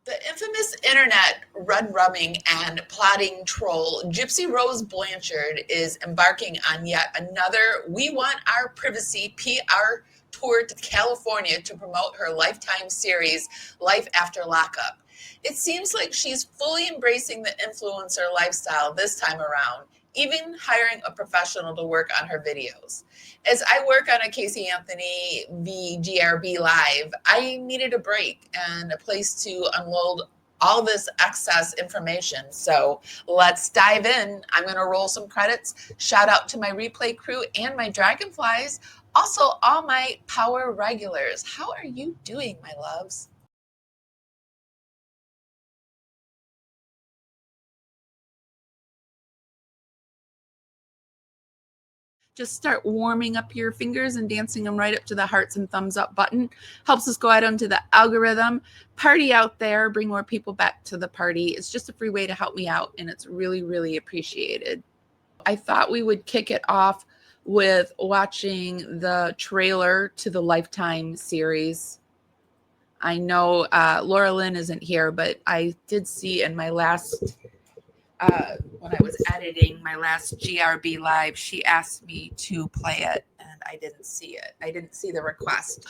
The infamous internet red-rubbing and plotting troll Gypsy Rose Blanchard is embarking on yet another We Want Our Privacy PR tour to California to promote her Lifetime series, Life After Lockup. It seems like she's fully embracing the influencer lifestyle this time around, even hiring a professional to work on her videos. As I work on a Casey Anthony v. GRB live, I needed a break and a place to unload all this excess information. So let's dive in. I'm going to roll some credits. Shout out to my replay crew and my dragonflies. Also, all my power regulars. How are you doing, my loves? Just start warming up your fingers and dancing them right up to the hearts and thumbs up button. Helps us go out onto the algorithm. Party out there. Bring more people back to the party. It's just a free way to help me out, and it's really, really appreciated. I thought we would kick it off with watching the trailer to the Lifetime series. I know Laura Lynn isn't here, but I did see in my last when I was editing my last GRB live, she asked me to play it, and I didn't see it. I didn't see the request.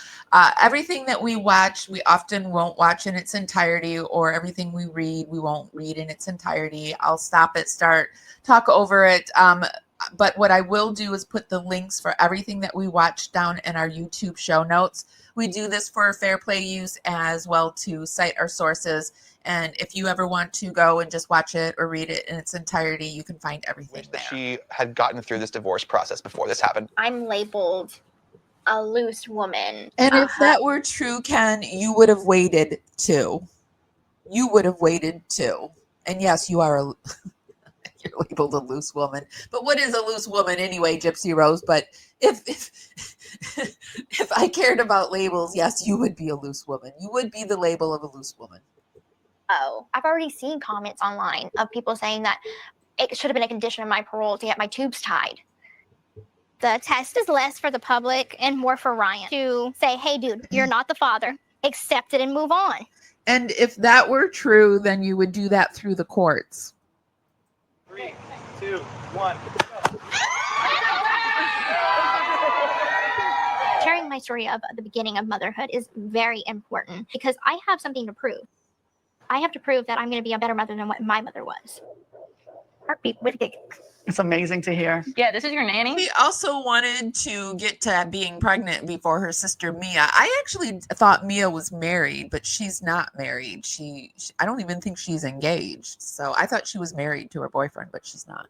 Everything that we watch, we often won't watch in its entirety, or everything we read, we won't read in its entirety. I'll stop it, start, talk over it. But what I will do is put the links for everything that we watch down in our YouTube show notes. We do this for fair play use as well to cite our sources. And if you ever want to go and just watch it or read it in its entirety, you can find everything there. She had gotten through this divorce process before this happened. I'm labeled a loose woman. And if that were true, Ken, you would have waited too. You would have waited too. And yes, you are you're labeled a loose woman. But what is a loose woman anyway, Gypsy Rose? But if if I cared about labels, yes, you would be a loose woman. You would be the label of a loose woman. Oh, I've already seen comments online of people saying that it should have been a condition of my parole to get my tubes tied. The test is less for the public and more for Ryan to say, hey, dude, you're not the father. Accept it and move on. And if that were true, then you would do that through the courts. 3, 2, 1, go. Sharing my story of the beginning of motherhood is very important because I have something to prove. I have to prove that I'm going to be a better mother than what my mother was. Heartbeat with it. It's amazing to hear. Yeah, this is your nanny. We also wanted to get to being pregnant before her sister Mia. I actually thought Mia was married, but she's not married. I don't even think she's engaged. So I thought she was married to her boyfriend, but she's not.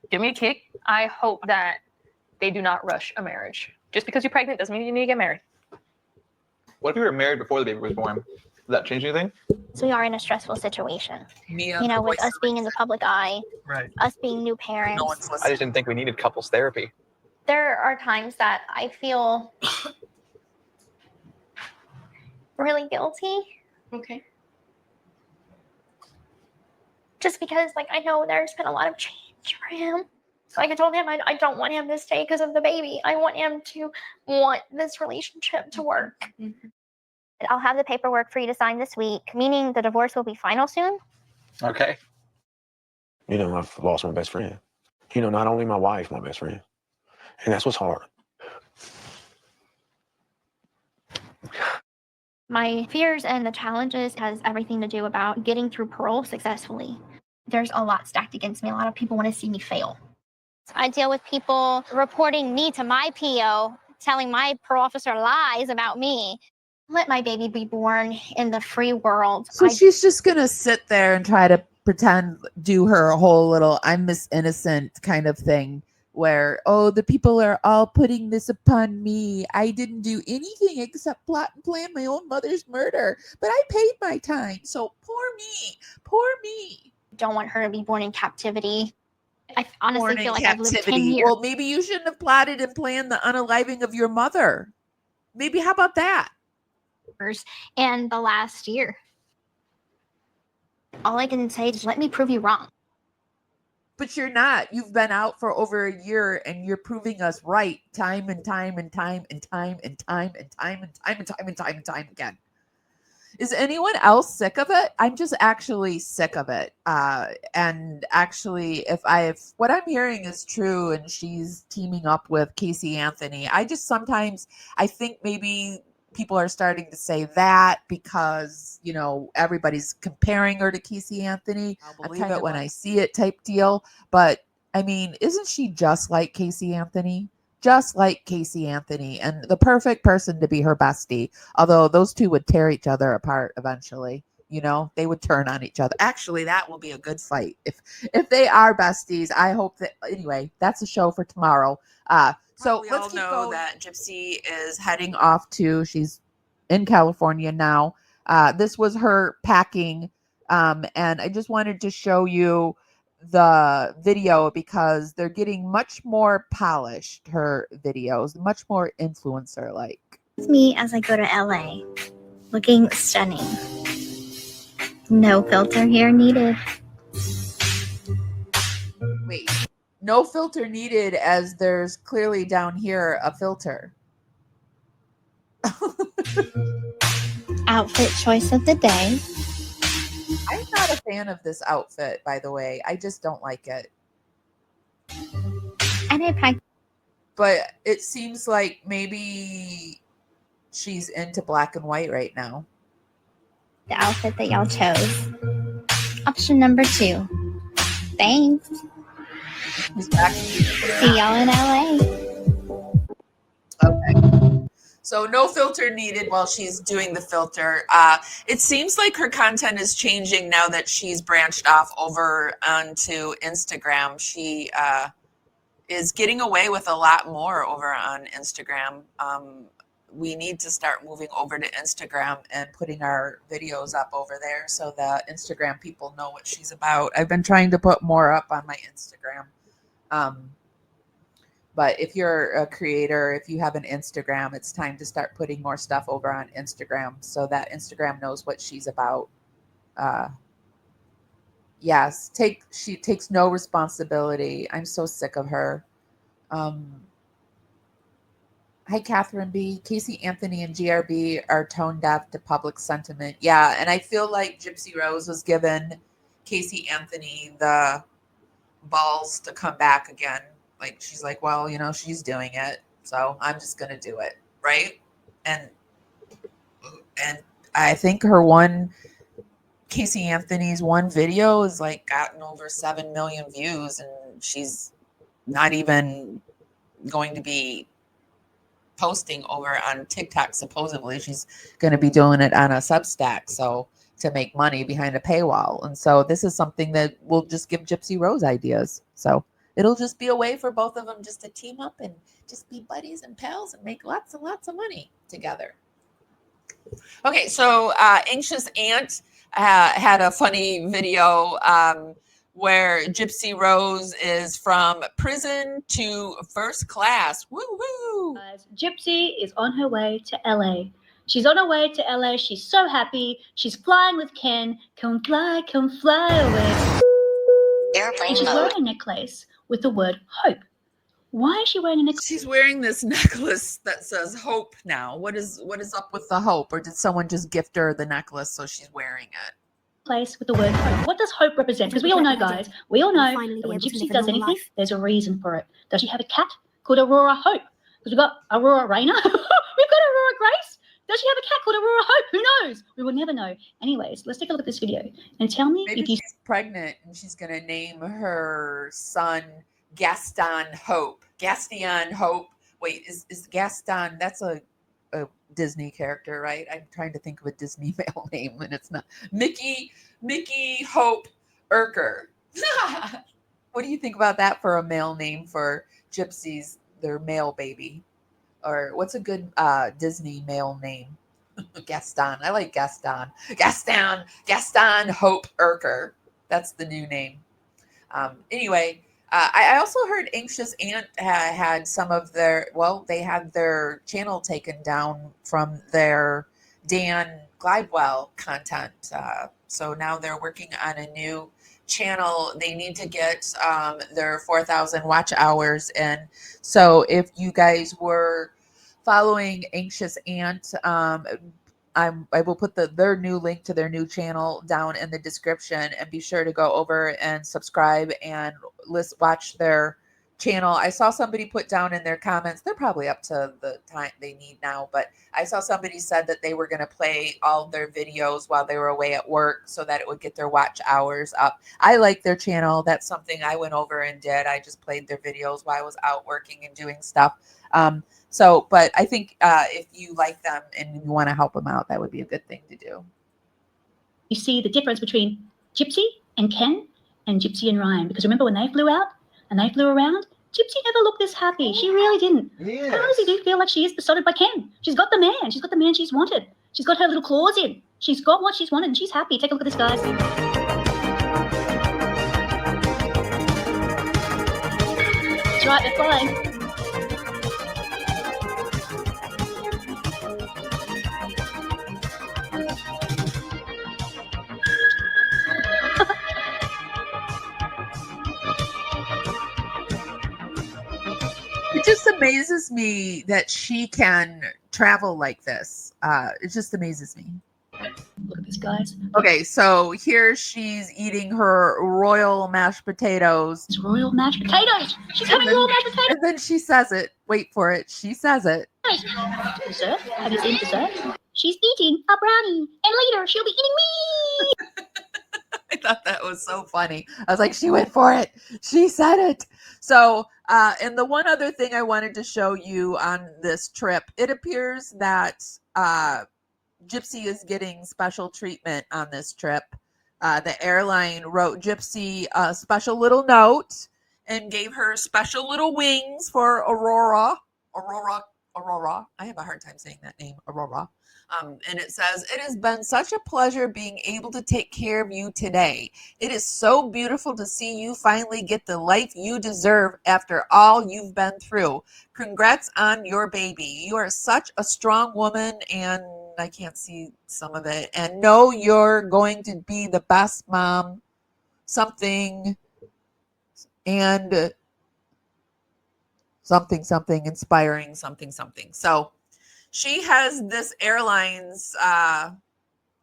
Give me a kick. I hope that they do not rush a marriage. Just because you're pregnant doesn't mean you need to get married. What if you were married before the baby was born? Does that change anything? So we are in a stressful situation. Mia, you know, with us being in the public eye, Right. us being new parents. No one's I listening. just didn't think we needed couples therapy. There are times that I feel really guilty. Okay. Just because, like, I know there's been a lot of change for him. Like I told him, I don't want him to stay because of the baby. I want him to want this relationship to work. Mm-hmm. I'll have the paperwork for you to sign this week, meaning the divorce will be final soon. Okay. You know, I've lost my best friend. You know, not only my wife, my best friend. And that's what's hard. My fears and the challenges has everything to do about getting through parole successfully. There's a lot stacked against me. A lot of people want to see me fail. I deal with people reporting me to my PO, telling my parole officer lies about me. Let my baby be born in the free world. So she's just going to sit there and try to pretend, do her whole little I'm Miss Innocent kind of thing where, oh, the people are all putting this upon me. I didn't do anything except plot and plan my own mother's murder, but I paid my time. So poor me, poor me. Don't want her to be born in captivity. I honestly Born in feel like I've lived 10 captivity. years. Well, maybe you shouldn't have plotted and planned the unaliving of your mother. Maybe, how about that? And the last year. All I can say is let me prove you wrong. But you're not. You've been out for over a year and you're proving us right time and time and time and time and time and time and time and time and time and time again. Is anyone else sick of it? I'm just actually sick of it. And actually, if what I'm hearing is true and she's teaming up with Casey Anthony, I just sometimes I think maybe people are starting to say that because, everybody's comparing her to Casey Anthony. I'll believe it when I see it type deal. But I mean, isn't she just like Casey Anthony? Just like Casey Anthony, and the perfect person to be her bestie. Although those two would tear each other apart eventually. They would turn on each other. Actually, that will be a good fight if they are besties. I hope that. Anyway, that's a show for tomorrow. So let's keep going. That Gypsy is heading off to. She's in California now. This was her packing, and I just wanted to show you the video because they're getting much more polished, her videos, much more influencer like. It's me as I go to LA, looking stunning. No filter here needed. Wait, no filter needed, as there's clearly down here a filter. Outfit choice of the day. I'm not a fan of this outfit, by the way. I just don't like it. And I packed. But it seems like maybe she's into black and white right now. The outfit that y'all chose. Option number 2. Thanks. See y'all in LA. Okay. So no filter needed while she's doing the filter. It seems like her content is changing now that she's branched off over onto Instagram. She is getting away with a lot more over on Instagram. We need to start moving over to Instagram and putting our videos up over there so that Instagram people know what she's about. I've been trying to put more up on my Instagram. But if you're a creator, if you have an Instagram, it's time to start putting more stuff over on Instagram so that Instagram knows what she's about. Yes, she takes no responsibility. I'm so sick of her. Hi, Catherine B. Casey Anthony and GRB are tone deaf to public sentiment. Yeah, and I feel like Gypsy Rose was given Casey Anthony the balls to come back again. Like, she's like, well, she's doing it, so I'm just going to do it, right? And I think Casey Anthony's one video is like gotten over 7 million views, and she's not even going to be posting over on TikTok. Supposedly she's going to be doing it on a Substack, so to make money behind a paywall. And so this is something that will just give Gypsy Rose ideas. So it'll just be a way for both of them just to team up and just be buddies and pals and make lots and lots of money together. Okay, so Anxious Ant had a funny video where Gypsy Rose is from prison to first class. Woo woo! Gypsy is on her way to LA. She's on her way to LA. She's so happy. She's flying with Ken. Come fly away. Airplane and she's wearing a necklace with the word hope. Why is she wearing a necklace? She's wearing this necklace that says hope now. What is up with the hope? Or did someone just gift her the necklace so she's wearing it? Place with the word hope. What does hope represent? Because we all know, guys, we all know that when Gypsy does anything, there's a reason for it. Does she have a cat called Aurora Hope? Because we've got Aurora Raina. We've got Aurora Grace. Does she have a cat called Aurora Hope? Who knows? We will never know. Anyways, let's take a look at this video and tell me Maybe if you... she's pregnant and she's going to name her son Gaston Hope. Gaston Hope. Wait, is Gaston, that's a Disney character, right? I'm trying to think of a Disney male name and it's not. Mickey Hope Urker. What do you think about that for a male name for Gypsies, their male baby? Or what's a good Disney male name? Gaston. I like Gaston. Gaston Hope Urker. That's the new name. Anyway, I also heard Anxious Ant had some of they had their channel taken down from their Dan Glidewell content. So now they're working on a new channel. They need to get their 4,000 watch hours in. So if you guys were following Anxious Ant, I will put their new link to their new channel down in the description, and be sure to go over and subscribe and watch their channel. I saw somebody put down in their comments, they're probably up to the time they need now, but I saw somebody said that they were going to play all their videos while they were away at work so that it would get their watch hours up. I like their channel. That's something I went over and did. I just played their videos while I was out working and doing stuff. But I think if you like them and you want to help them out, that would be a good thing to do. You see the difference between Gypsy and Ken and Gypsy and Ryan, because remember when they flew out and they flew around, Gypsy never looked this happy. She really didn't. Yes. I honestly do feel like she is besotted by Ken. She's got the man. She's got the man she's wanted. She's got her little claws in. She's got what she's wanted, and she's happy. Take a look at this, guys. That's right, they're flying. It just amazes me that she can travel like this. It just amazes me. Look at this, guys. Okay, so here she's eating her royal mashed potatoes. It's royal mashed potatoes. She's having royal mashed potatoes. And then she says it. Wait for it. She says it. Dessert? Have you seen dessert? She's eating a brownie, and later she'll be eating me. I thought that was so funny. I was like, she went for it. She said it. So, and the one other thing I wanted to show you on this trip, it appears that Gypsy is getting special treatment on this trip. The airline wrote Gypsy a special little note and gave her special little wings for Aurora. I have a hard time saying that name, Aurora. And it says, "It has been such a pleasure being able to take care of you today. It is so beautiful to see you finally get the life you deserve after all you've been through. Congrats on your baby. You are such a strong woman," and I can't see some of it, "and know you're going to be the best mom, something, and something inspiring, something." So she has this airlines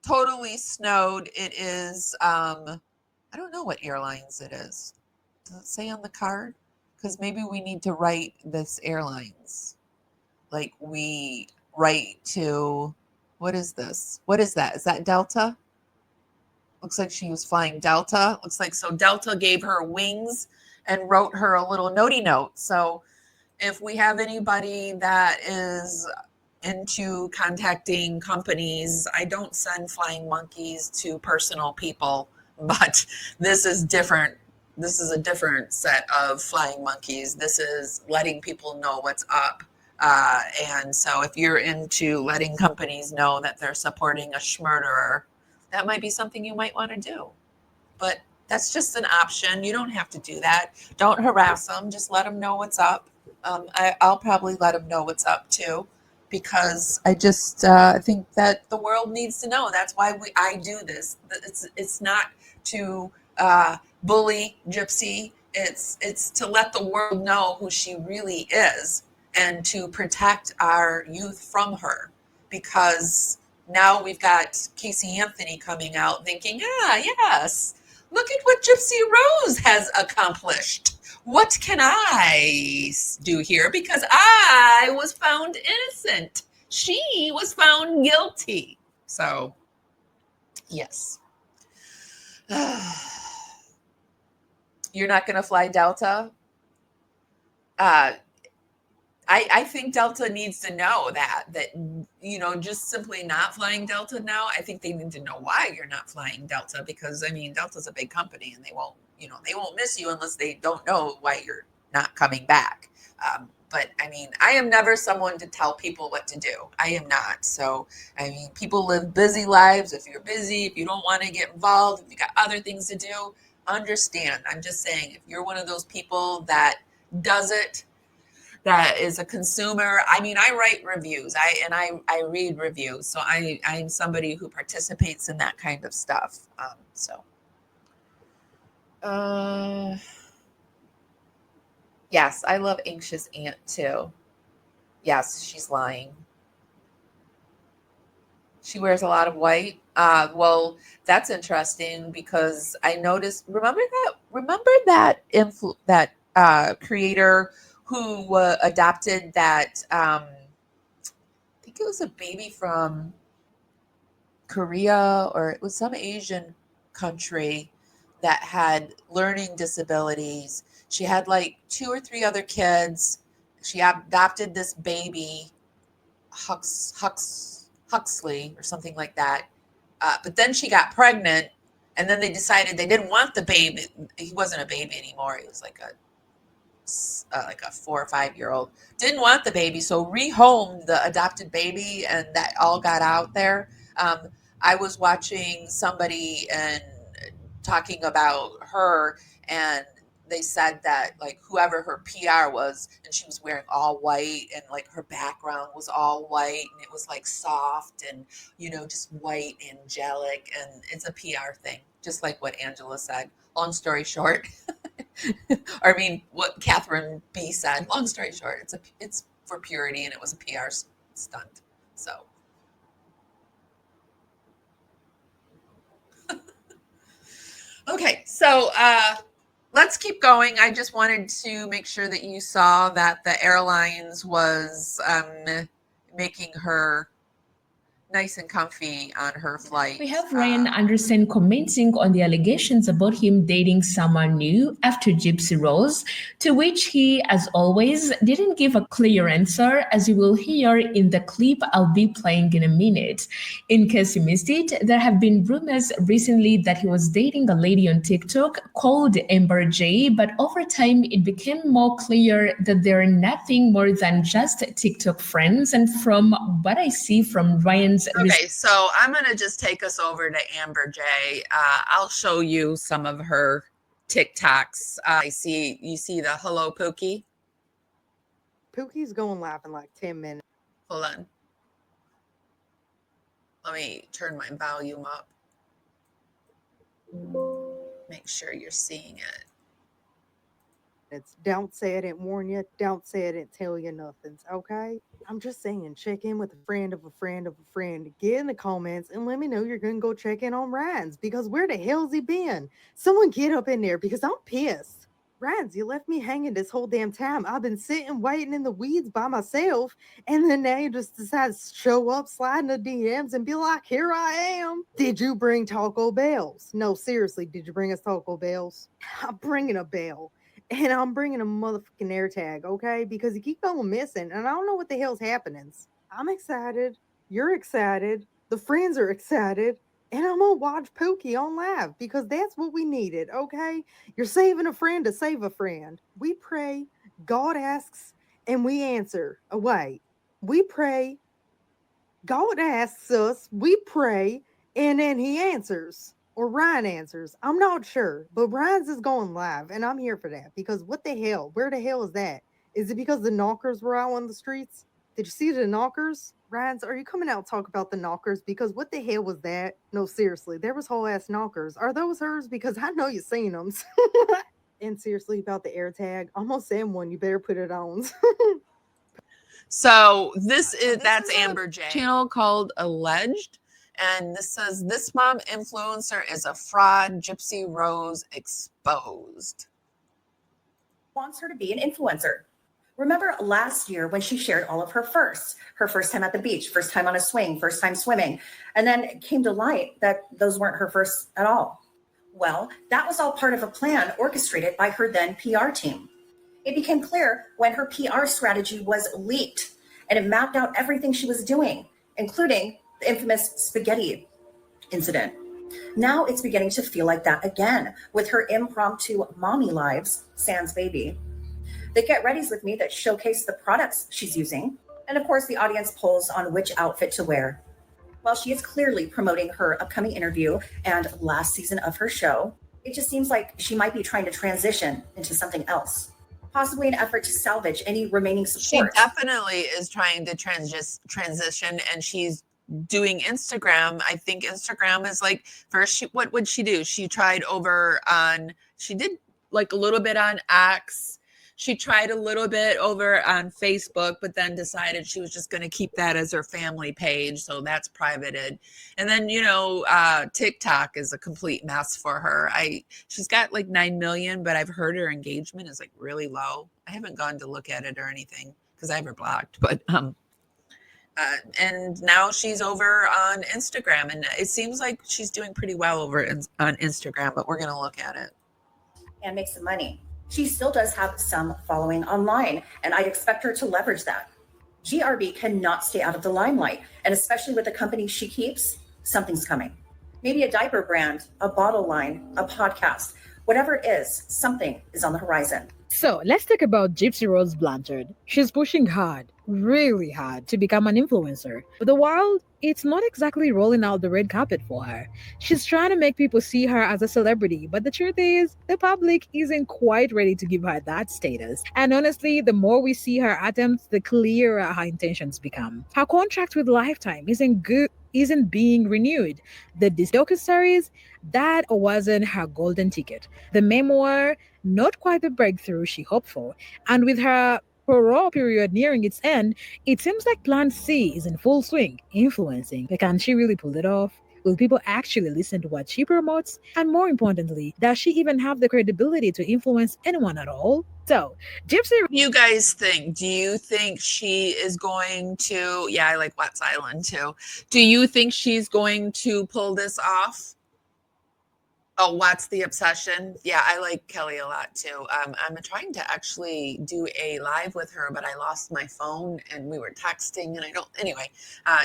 totally snowed. It is, I don't know what airlines it is. Does it say on the card? Because maybe we need to write this airlines. Like we write to, what is this? What is that? Is that Delta? Looks like she was flying Delta. Looks like, so Delta gave her wings and wrote her a little notey note. So if we have anybody that is into contacting companies, I don't send flying monkeys to personal people, but this is different. This is a different set of flying monkeys. This is letting people know what's up. And so if you're into letting companies know that they're supporting a schmurderer, that might be something you might want to do. But that's just an option. You don't have to do that. Don't harass them. Just let them know what's up. I'll probably let them know what's up too, because I just think that the world needs to know. That's why I do this. It's not to bully Gypsy. It's to let the world know who she really is and to protect our youth from her. Because now we've got Casey Anthony coming out thinking, yes, look at what Gypsy Rose has accomplished. What can I do here? Because I was found innocent. She was found guilty. So, yes. You're not going to fly Delta? I think Delta needs to know that, just simply not flying Delta now. I think they need to know why you're not flying Delta, because, Delta's a big company and they won't miss you unless they don't know why you're not coming back. But I am never someone to tell people what to do. I am not. So, people live busy lives. If you're busy, if you don't want to get involved, if you got other things to do, understand. I'm just saying, if you're one of those people that does it, that is a consumer. I write reviews. I read reviews. So I'm somebody who participates in that kind of stuff. Yes, I love Anxious Aunt too. Yes, she's lying. She wears a lot of white. Well, that's interesting because I noticed. Remember that creator who adopted that. I think it was a baby from Korea, or it was some Asian country that had learning disabilities. She had like 2 or 3 other kids. She adopted this baby, Huxley or something like that. But then she got pregnant, and then they decided they didn't want the baby. He wasn't a baby anymore. He was like a 4 or 5 year old. Didn't want the baby, so rehomed the adopted baby, and that all got out there. I was watching somebody and talking about her, and they said that like whoever her PR was, and she was wearing all white, and like her background was all white, and it was like soft and just white, angelic, and it's a PR thing, just like what Angela said. Long story short, or I mean, what Catherine B said. Long story short, it's for purity, and it was a PR stunt. So. Okay, so let's keep going. I just wanted to make sure that you saw that the airlines was making her nice and comfy on her flight. We have Ryan Anderson commenting on the allegations about him dating someone new after Gypsy Rose, to which he, as always, didn't give a clear answer, as you will hear in the clip I'll be playing in a minute. In case you missed it, there have been rumors recently that he was dating a lady on TikTok called Amber J, but over time it became more clear that they're nothing more than just TikTok friends. And from what I see from Ryan's Okay, so I'm going to just take us over to Amber J. I'll show you some of her TikToks. You see the hello Pookie? Pookie's going live in like 10 minutes. Hold on. Let me turn my volume up. Make sure you're seeing it. It's don't say I didn't warn you. Don't say I didn't tell you nothing. Okay? I'm just saying, check in with a friend of a friend of a friend. Get in the comments and let me know you're going to go check in on Ryan's, because where the hell's he been? Someone get up in there, because I'm pissed. Ryan's, you left me hanging this whole damn time. I've been sitting waiting in the weeds by myself, and then now you just decide to show up, slide in the DMs, and be like, here I am. Did you bring Taco Bells? No, seriously, did you bring us Taco Bells? I'm bringing a bell. And I'm bringing a motherfucking air tag, okay? Because you keep going missing, and I don't know what the hell's happening. I'm excited. You're excited. The friends are excited. And I'm going to watch Pookie on live, because that's what we needed, okay? You're saving a friend to save a friend. We pray, God asks, and we answer. Oh, wait. We pray, God asks us, we pray, and then he answers. Or Ryan answers. I'm not sure, but Ryan's is going live, and I'm here for that, because what the hell? Where the hell is that? Is it because the knockers were out on the streets? Did you see the knockers? Ryan's, are you coming out to talk about the knockers? Because what the hell was that? No, seriously, there was whole ass knockers. Are those hers? Because I know you've seen them. And seriously, about the air tag, I'm gonna send one. You better put it on. So that's Amber J. Channel called Alleged. And this says, this mom influencer is a fraud. Gypsy Rose exposed. Wants her to be an influencer. Remember last year when she shared all of her firsts, her first time at the beach, first time on a swing, first time swimming, and then it came to light that those weren't her firsts at all. Well, that was all part of a plan orchestrated by her then PR team. It became clear when her PR strategy was leaked, and it mapped out everything she was doing, including the infamous spaghetti incident. Now it's beginning to feel like that again with her impromptu mommy lives, sans baby. They get readies with me that showcase the products she's using, and of course the audience polls on which outfit to wear. While she is clearly promoting her upcoming interview and last season of her show, it just seems like she might be trying to transition into something else, possibly an effort to salvage any remaining support. She definitely is trying to transition, and she's doing Instagram. I think Instagram is like, first, what would she do? She tried over on, she did like a little bit on X. She tried a little bit over on Facebook, but then decided she was just going to keep that as her family page. So that's privated. And then, TikTok is a complete mess for her. She's got like 9 million, but I've heard her engagement is like really low. I haven't gone to look at it or anything because I have her blocked, but, and now she's over on Instagram, and it seems like she's doing pretty well over on Instagram, but we're going to look at it. And make some money. She still does have some following online, and I'd expect her to leverage that. GRB cannot stay out of the limelight, and especially with the company she keeps, something's coming. Maybe a diaper brand, a bottle line, a podcast, whatever it is, something is on the horizon. So let's talk about Gypsy Rose Blanchard. She's pushing hard, really hard, to become an influencer. But the world, it's not exactly rolling out the red carpet for her. She's trying to make people see her as a celebrity, but the truth is, the public isn't quite ready to give her that status. And honestly, the more we see her attempts, the clearer her intentions become. Her contract with Lifetime isn't being renewed. The docuseries, that wasn't her golden ticket. The memoir, not quite the breakthrough she hoped for. And with her parole period nearing its end, it seems like Plan C is in full swing, influencing. But can she really pull it off? Will people actually listen to what she promotes? And more importantly, does she even have the credibility to influence anyone at all? So, Gypsy... You guys think, do you think she is going to... Yeah, I like Watts Island too. Do you think she's going to pull this off? Oh, What's the Obsession? Yeah, I like Kelly a lot too. I'm trying to actually do a live with her, but I lost my phone and we were texting and I don't... Anyway,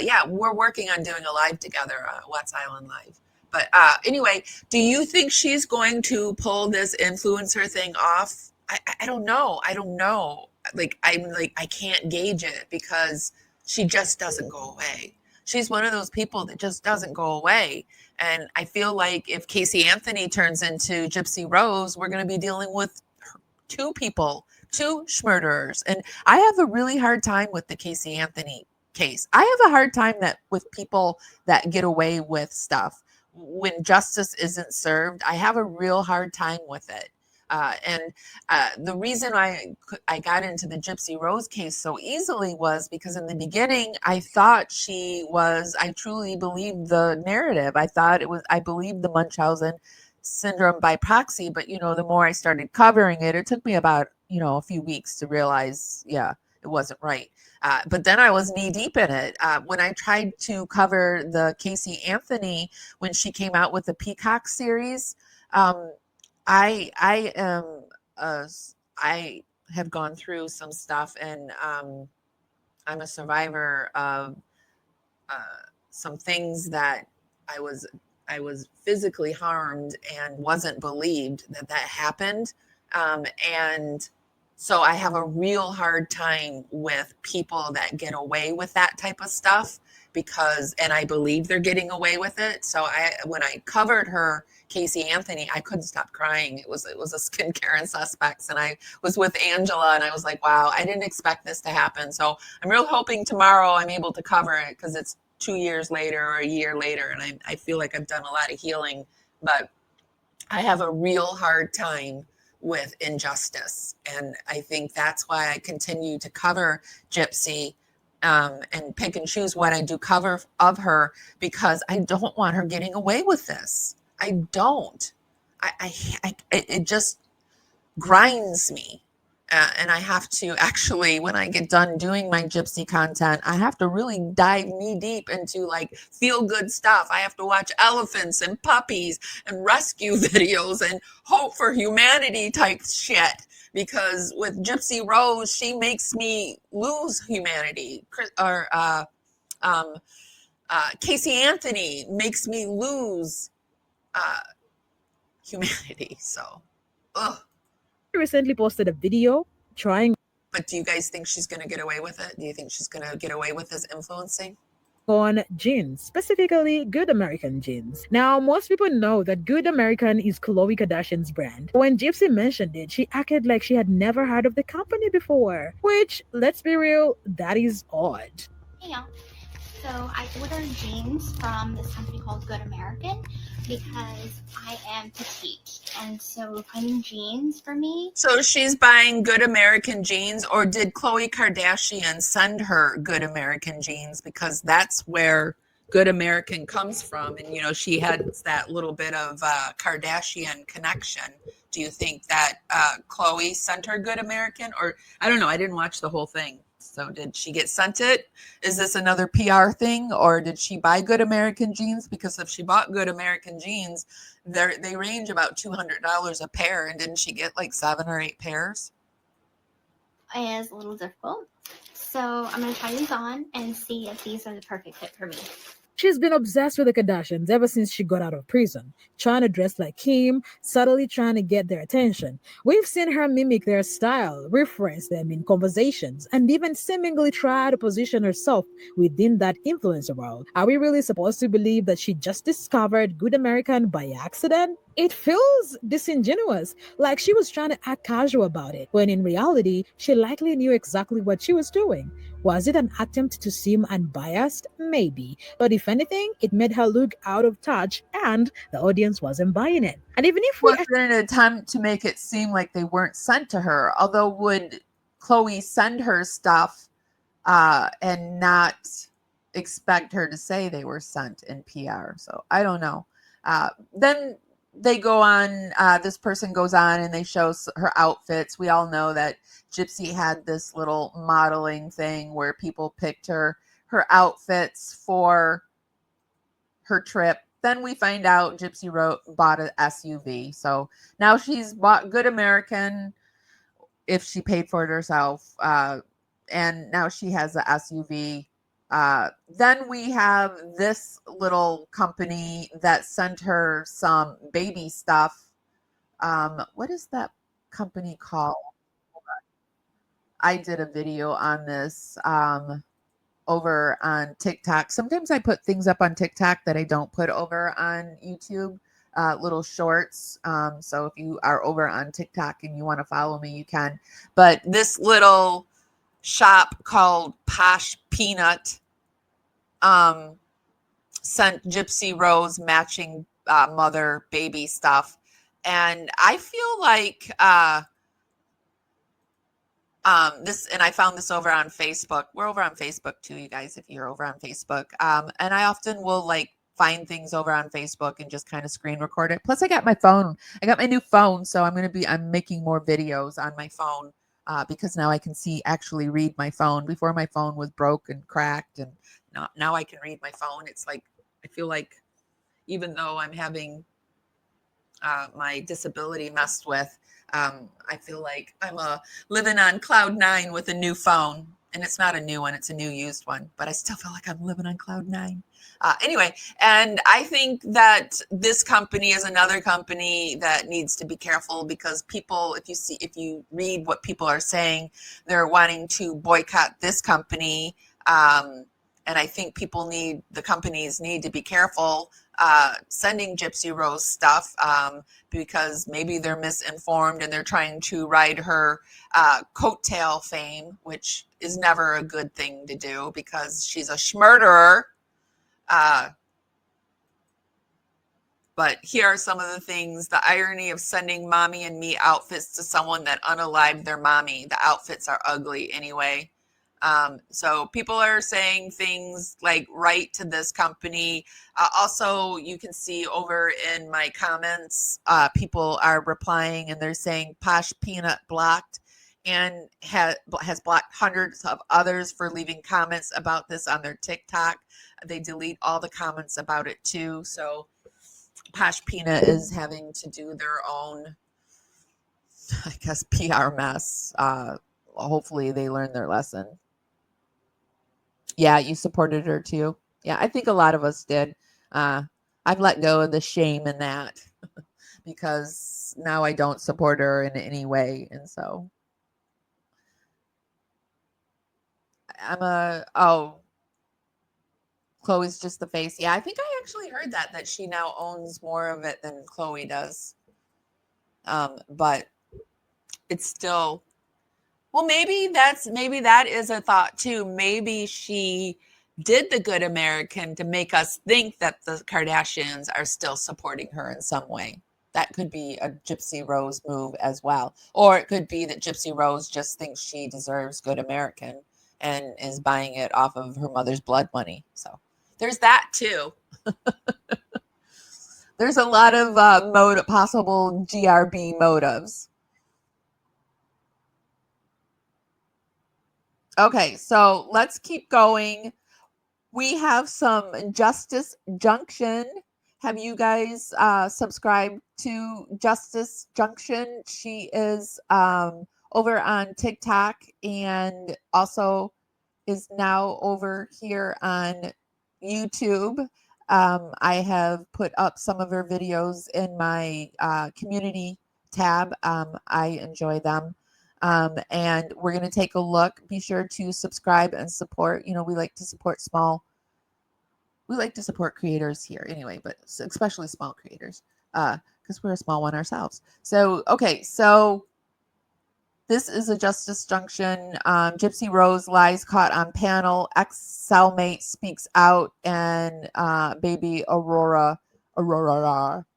yeah, we're working on doing a live together, Watts Island Live. But anyway, do you think she's going to pull this influencer thing off? I don't know. I don't know. I can't gauge it because she just doesn't go away. She's one of those people that just doesn't go away. And I feel like if Casey Anthony turns into Gypsy Rose, we're going to be dealing with two schmurderers. And I have a really hard time with the Casey Anthony case. I have a hard time with people that get away with stuff. When justice isn't served, I have a real hard time with it. The reason I got into the Gypsy Rose case so easily was because in the beginning, I thought I truly believed the narrative. I believed the Munchausen syndrome by proxy, but the more I started covering it, it took me about, a few weeks to realize, yeah, it wasn't right. But then I was knee deep in it. When I tried to cover the Casey Anthony, when she came out with the Peacock series, I have gone through some stuff, and I'm a survivor of some things that I was physically harmed and wasn't believed that happened, and so I have a real hard time with people that get away with that type of stuff and I believe they're getting away with it. So when I covered her, Casey Anthony, I couldn't stop crying. It was a Skincare and Suspects, and I was with Angela, and I was like, wow, I didn't expect this to happen. So I'm real hoping tomorrow I'm able to cover it because it's 2 years later or a year later, and I feel like I've done a lot of healing, but I have a real hard time with injustice. And I think that's why I continue to cover Gypsy and pick and choose what I do cover of her, because I don't want her getting away with this. I don't. It just grinds me. And I have to actually, when I get done doing my Gypsy content, I have to really dive knee deep into feel good stuff. I have to watch elephants and puppies and rescue videos and hope for humanity type shit. Because with Gypsy Rose, she makes me lose humanity. Or Casey Anthony makes me lose humanity. So, ugh. Recently posted a video trying. But do you guys think she's going to get away with it? Do you think she's going to get away with this influencing? On jeans, specifically Good American jeans. Now, most people know that Good American is Khloe Kardashian's brand. When Gypsy mentioned it, she acted like she had never heard of the company before, which, let's be real, that is odd. Yeah. So I ordered jeans from this company called Good American because I am petite. And so finding jeans for me. So she's buying Good American jeans, or did Khloe Kardashian send her Good American jeans? Because that's where Good American comes from. And, you know, she had that little bit of Kardashian connection. Do you think that Khloe sent her Good American? Or I don't know. I didn't watch the whole thing. So did she get sent it? Is this another PR thing, or did she buy Good American jeans? Because if she bought Good American jeans, they range about $200 a pair, and didn't she get like 7 or 8 pairs? Is a little difficult. So I'm going to try these on and see if these are the perfect fit for me. She's been obsessed with the Kardashians ever since she got out of prison, trying to dress like Kim, subtly trying to get their attention. We've seen her mimic their style, reference them in conversations, and even seemingly try to position herself within that influencer world. Are we really supposed to believe that she just discovered Good American by accident? It feels disingenuous, like she was trying to act casual about it, when in reality, she likely knew exactly what she was doing. Was it an attempt to seem unbiased? Maybe. But if anything, it made her look out of touch and the audience wasn't buying it. And even if was it an attempt to make it seem like they weren't sent to her? Although, would Khloe send her stuff and not expect her to say they were sent in PR? So I don't know. Then they go on, this person goes on and they show her outfits. We all know that Gypsy had this little modeling thing where people picked her outfits for her trip. Then we find out Gypsy bought an SUV. So now she's bought Good American if she paid for it herself. And now she has the SUV. Then we have this little company that sent her some baby stuff. What is that company called? I did a video on this over on TikTok. Sometimes I put things up on TikTok that I don't put over on YouTube, little shorts. So if you are over on TikTok and you want to follow me, you can. But this little shop called Posh Peanut sent Gypsy Rose matching mother baby stuff. And I feel like and I found this over on Facebook. We're over on Facebook too, you guys, if you're over on Facebook. And I often will like find things over on Facebook and just kind of screen record it. Plus I got my phone. I got my new phone. So I'm making more videos on my phone because now I can actually read my phone. Before my phone was broke and cracked, and now I can read my phone. It's like, I feel like even though I'm having my disability messed with, I feel like I'm living on cloud 9 with a new phone, and it's not a new one, it's a new used one, but I still feel like I'm living on cloud 9. Anyway, and I think that this company is another company that needs to be careful, because people, if you read what people are saying, they're wanting to boycott this company. And I think the companies need to be careful sending Gypsy Rose stuff because maybe they're misinformed and they're trying to ride her coattail fame, which is never a good thing to do because she's a schmurderer. But here are some of the things: the irony of sending mommy and me outfits to someone that unalived their mommy. The outfits are ugly anyway. So people are saying things like, write to this company. Also, you can see over in my comments, people are replying and they're saying Posh Peanut blocked and has blocked hundreds of others for leaving comments about this on their TikTok. They delete all the comments about it too. So Posh Peanut is having to do their own, I guess, PR mess. Hopefully they learn their lesson. Yeah, you supported her too. Yeah, I think a lot of us did. I've let go of the shame in that because now I don't support her in any way. And so Khloe's just the face. Yeah, I think I actually heard that she now owns more of it than Khloe does. But it's still, well, maybe that is a thought too. Maybe she did the good American to make us think that the Kardashians are still supporting her in some way. That could be a Gypsy Rose move as well. Or it could be that Gypsy Rose just thinks she deserves good American and is buying it off of her mother's blood money. So there's that too. There's a lot of possible GRB motives. Okay, so let's keep going. We have some Justice Junction. Have you guys subscribed to Justice Junction? She is over on TikTok and also is now over here on YouTube. I have put up some of her videos in my community tab. I enjoy them. And we're going to take a look. Be sure to subscribe and support. You know, we like to support creators here anyway, but especially small creators, because we're a small one ourselves. So, okay. So this is a Justice Junction. Gypsy Rose lies caught on panel. Ex-cellmate speaks out, and baby Aurora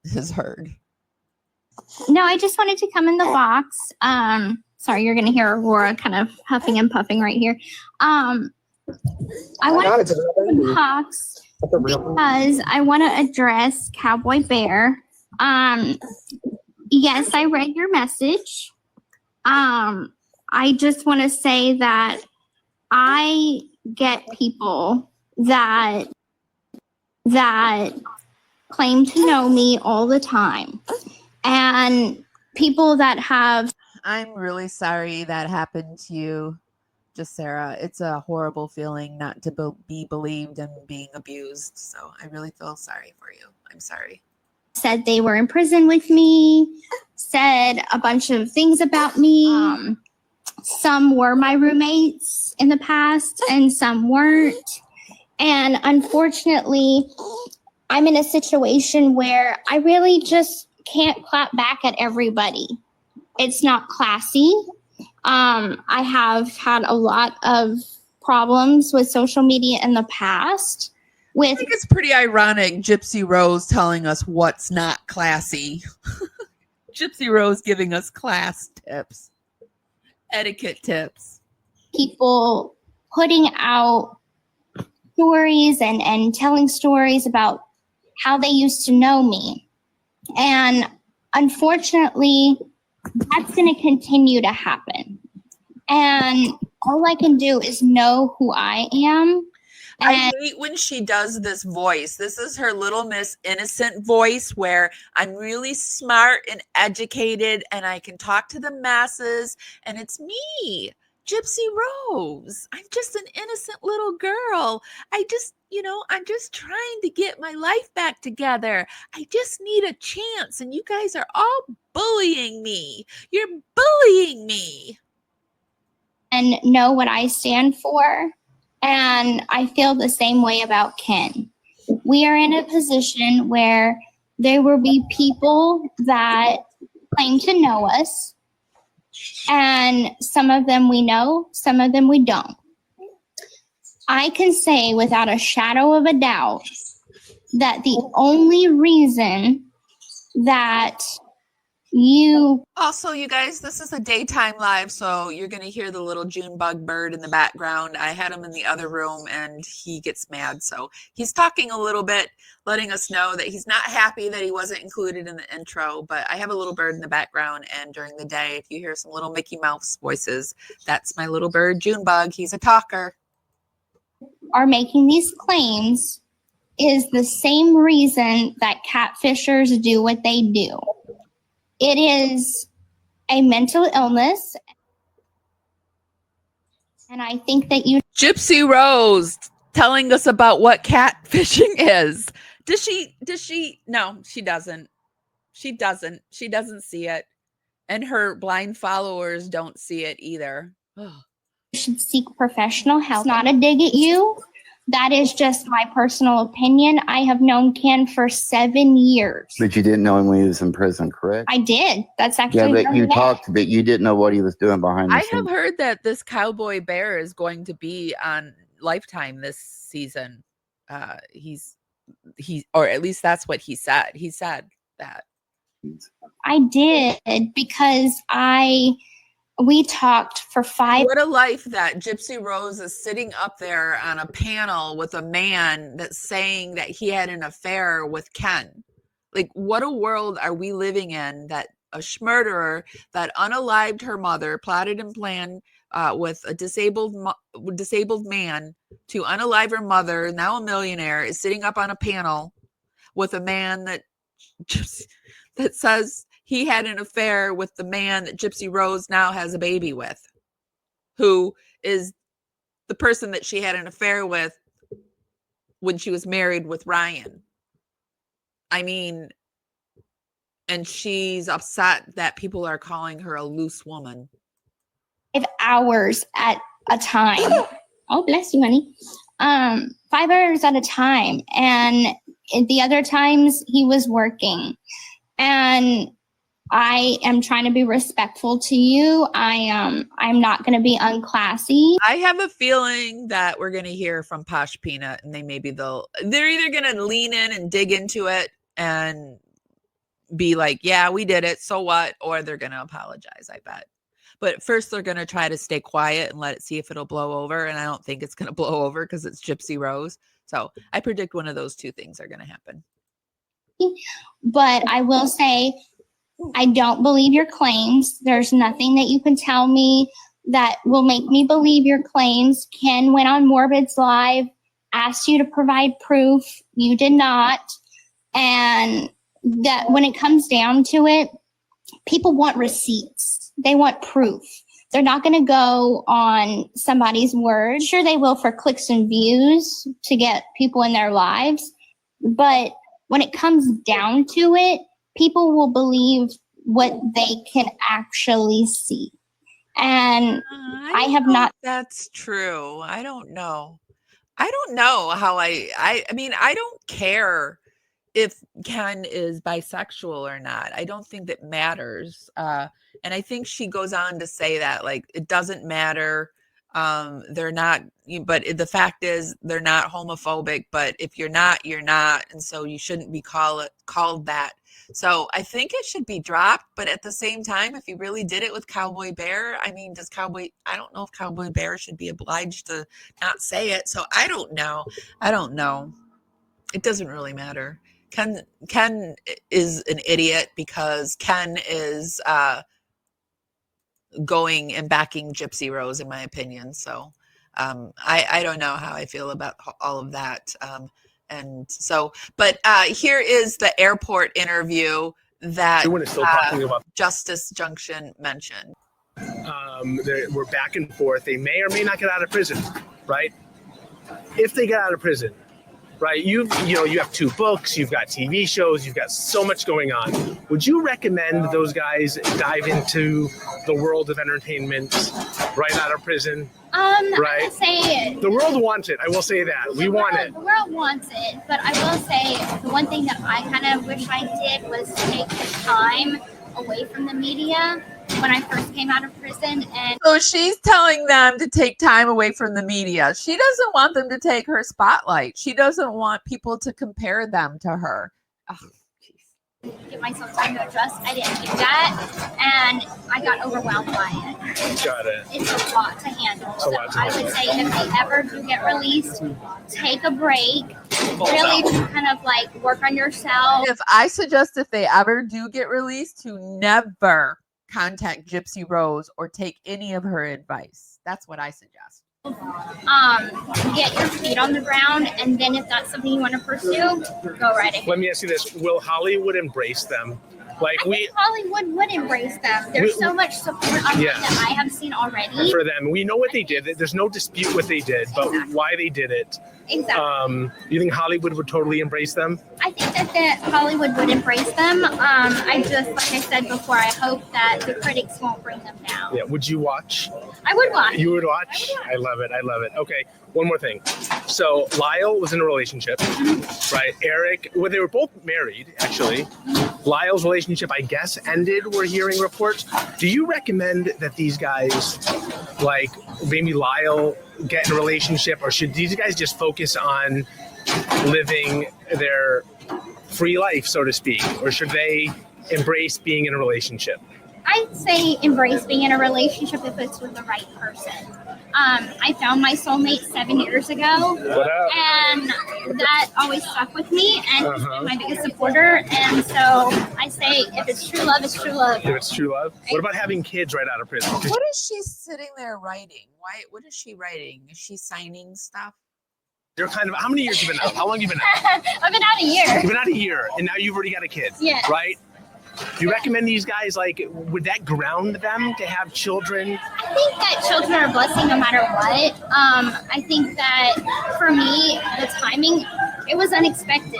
is heard. No, I just wanted to come in the box. Sorry, you're going to hear Aurora kind of huffing and puffing right here. I want to come in the box because I want to address Cowboy Bear. Yes, I read your message. I just want to say that I get people that claim to know me all the time, and people that have. I'm really sorry that happened to you, just Sarah. It's a horrible feeling not to be believed and being abused. So I really feel sorry for you. I'm sorry. Said they were in prison with me, said a bunch of things about me. Some were my roommates in the past and some weren't. And unfortunately, I'm in a situation where I really just can't clap back at everybody. It's not classy. I have had a lot of problems with social media in the past. I think it's pretty ironic, Gypsy Rose telling us what's not classy. Gypsy Rose giving us class tips, etiquette tips. People putting out stories and telling stories about how they used to know me. And unfortunately, that's going to continue to happen. And all I can do is know who I am. I hate when she does this voice. This is her Little Miss Innocent voice where I'm really smart and educated and I can talk to the masses. And it's me, Gypsy Rose. I'm just an innocent little girl. I'm just trying to get my life back together. I just need a chance. And you guys are all bullying me. You're bullying me. And know what I stand for. And I feel the same way about Ken. We are in a position where there will be people that claim to know us. And some of them we know, some of them we don't. I can say without a shadow of a doubt that the only reason that Also, you guys, this is a daytime live, so you're going to hear the little Junebug bird in the background. I had him in the other room and he gets mad. So he's talking a little bit, letting us know that he's not happy that he wasn't included in the intro, but I have a little bird in the background. And during the day, if you hear some little Mickey Mouse voices, that's my little bird, Junebug. He's a talker. Are making these claims is the same reason that catfishers do what they do. It is a mental illness. And I think that Gypsy Rose telling us about what catfishing is. Does she? No, she doesn't. She doesn't see it. And her blind followers don't see it either. you should seek professional help. It's not a dig at you. That is just my personal opinion. I have known Ken for 7 years. But you didn't know him when he was in prison, correct? I did. That's actually but you talked, but you didn't know what he was doing behind the scenes. I have heard that this Cowboy Bear is going to be on lifetime this season. Or at least that's what he said. He said that. I did because we talked for 5. What a life that Gypsy Rose is sitting up there on a panel with a man that's saying that he had an affair with Ken. Like, what a world are we living in that a schmurderer that unalived her mother, plotted and planned with a disabled man to unalive her mother, now a millionaire, is sitting up on a panel with a man that says he had an affair with the man that Gypsy Rose now has a baby with, who is the person that she had an affair with when she was married with Ryan. I mean, and she's upset that people are calling her a loose woman. 5 hours at a time. Oh, bless you, honey. 5 hours at a time. And the other times he was working. And I am trying to be respectful to you. I'm not going to be unclassy. I have a feeling that we're going to hear from Posh Peanut, and they're either going to lean in and dig into it and be like, yeah, we did it, so what? Or they're going to apologize, I bet. But first they're going to try to stay quiet and let it see if it'll blow over. And I don't think it's going to blow over because it's Gypsy Rose. So I predict one of those two things are going to happen. But I will say, I don't believe your claims. There's nothing that you can tell me that will make me believe your claims. Ken went on Morbid's Live, asked you to provide proof. You did not. And that when it comes down to it, people want receipts. They want proof. They're not going to go on somebody's word. Sure, they will for clicks and views to get people in their lives. But when it comes down to it, people will believe what they can actually see. And I have not. That's true. I don't know. I don't know how I mean, I don't care if Ken is bisexual or not. I don't think that matters. And I think she goes on to say that, like, it doesn't matter. They're not, but the fact is they're not homophobic, but if you're not, you're not. And so you shouldn't be called that. So I think it should be dropped. But at the same time, if he really did it with Cowboy Bear, I mean, I don't know if Cowboy Bear should be obliged to not say it. So I don't know. It doesn't really matter. Ken is an idiot because Ken is going and backing Gypsy Rose, in my opinion. So I don't know how I feel about all of that. And so, but here is the airport interview that Justice Junction mentioned. We're back and forth. They may or may not get out of prison, right? If they get out of prison, right? You have 2 books, you've got TV shows, you've got so much going on. Would you recommend those guys dive into the world of entertainment right out of prison? Right? I would say the world wants it. I will say that. We want it. The world wants it, but I will say the one thing that I kind of wish I did was take time away from the media when I first came out of prison. And so she's telling them to take time away from the media. She doesn't want them to take her spotlight. She doesn't want people to compare them to her. Oh, give myself time to adjust. I didn't do that, and I got overwhelmed by it. Got it. It's a lot to handle. So I would say if they ever do get released, take a break. Really just kind of like work on yourself. If they ever do get released, to never contact Gypsy Rose or take any of her advice. That's what I suggest. Get your feet on the ground, and then if that's something you want to pursue, go right ahead. Let me ask you this: will Hollywood embrace them? I think Hollywood would embrace them. There's so much support on that I have seen already. For them, we know what they did. There's no dispute what they did, but why they did it. Exactly. You think Hollywood would totally embrace them? I think that Hollywood would embrace them. I just, like I said before, I hope that the critics won't bring them down. Yeah. Would you watch? I would watch. You would watch? I love it. I love it. Okay. One more thing. So Lyle was in a relationship, right? Eric, well, they were both married, actually. Lyle's relationship, I guess, ended. We're hearing reports. Do you recommend that these guys, like maybe Lyle, get in a relationship, or should these guys just focus on living their free life, so to speak, or should they embrace being in a relationship? I'd say embrace being in a relationship if it's with the right person. I found my soulmate 7 years ago, and that always stuck with me, and he's been my biggest supporter. And so I say, if it's true love, it's true love. If it's true love. What about having kids right out of prison? What is she sitting there writing? What is she writing? Is she signing stuff? You're kind of, how many years you been out? How long you been out? I've been out a year. You've been out a year, and now you've already got a kid. Yeah. Right? Do you recommend these guys, like, would that ground them to have children? I think that children are a blessing no matter what. I think that for me, the timing, it was unexpected.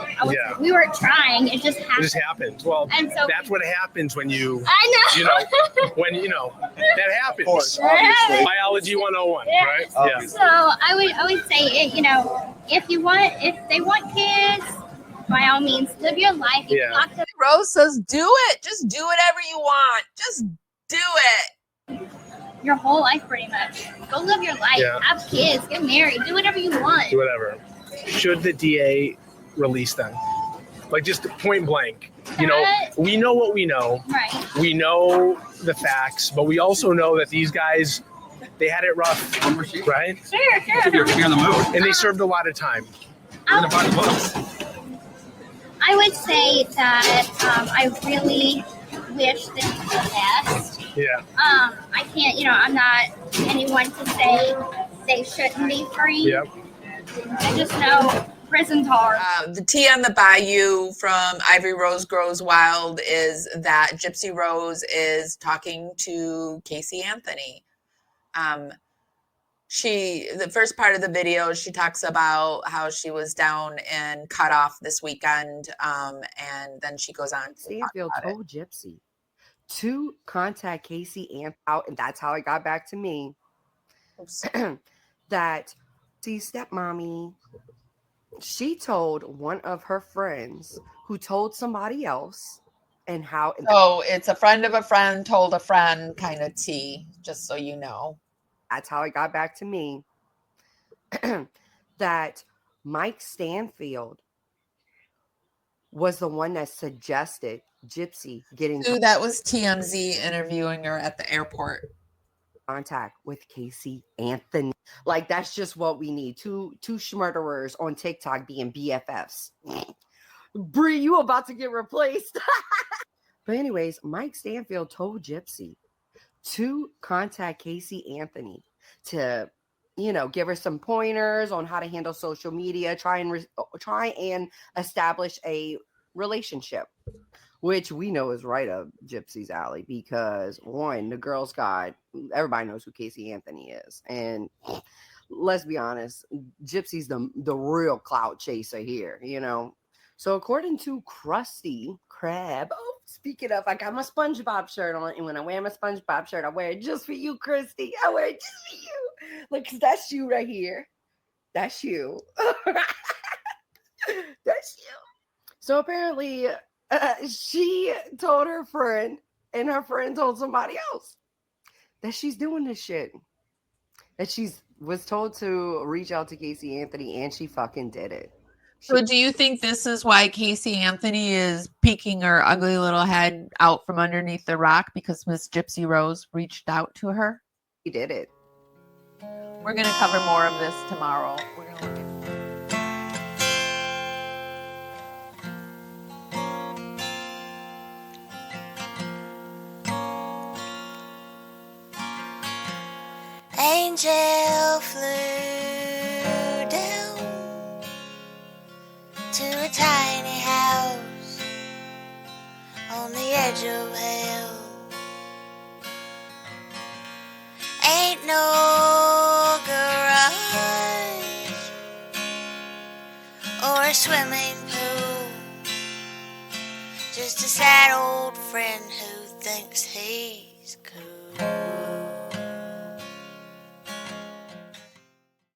We weren't trying, it just happened. It just happened. Well, and so, that's what happens when you, that happens. Course, Biology 101, right? Yeah. So I would say, if they want kids, by all means, live your life. Rose says, do it. Just do whatever you want. Just do it. Your whole life, pretty much. Go live your life. Yeah. Have kids. Get married. Do whatever you want. Do whatever. Should the DA release them? Like, just point blank. We know what we know. Right. We know the facts, but we also know that these guys, they had it rough, right? Sure. You're on the move. And they served a lot of time. We're going to buy the books. I would say that I really wish them the best. Yeah. I can't, I'm not anyone to say they shouldn't be free. Yep. I just know prison's hard. The tea on the bayou from Ivory Rose Grows Wild is that Gypsy Rose is talking to Casey Anthony. The first part of the video, she talks about how she was down in Cutoff this weekend, and then she goes on to Stanfield told Gypsy to contact Casey out, and that's how it got back to me. That stepmommy, she told one of her friends who told somebody else, and how. Oh, it's a friend of a friend told a friend kind of tea, just so you know. That's how it got back to me. That Mike Stanfield was the one that suggested Gypsy getting. Ooh, that was TMZ interviewing her at the airport. Contact with Casey Anthony. Like, that's just what we need. Two schmurderers on TikTok being BFFs. Bree, you about to get replaced. But anyways, Mike Stanfield told Gypsy to contact Casey Anthony to, give her some pointers on how to handle social media, try and establish a relationship, which we know is right up Gypsy's alley because, one, the girl's got, everybody knows who Casey Anthony is. And let's be honest, Gypsy's the real clout chaser here, So according to Krusty Krab, speaking of, I got my SpongeBob shirt on, and when I wear my SpongeBob shirt, I wear it just for you, Krusty. I wear it just for you. Look, 'cause that's you right here. That's you. That's you. So apparently, she told her friend, and her friend told somebody else that she's doing this shit. That was told to reach out to Casey Anthony, and she fucking did it. So do you think this is why Casey Anthony is peeking her ugly little head out from underneath the rock because Miss Gypsy Rose reached out to her? He did it. We're going to cover more of this tomorrow. We're going to look at Angel flew down to a tiny house on the edge of hell. Ain't no garage or a swimming pool, just a sad old friend who thinks he's cool.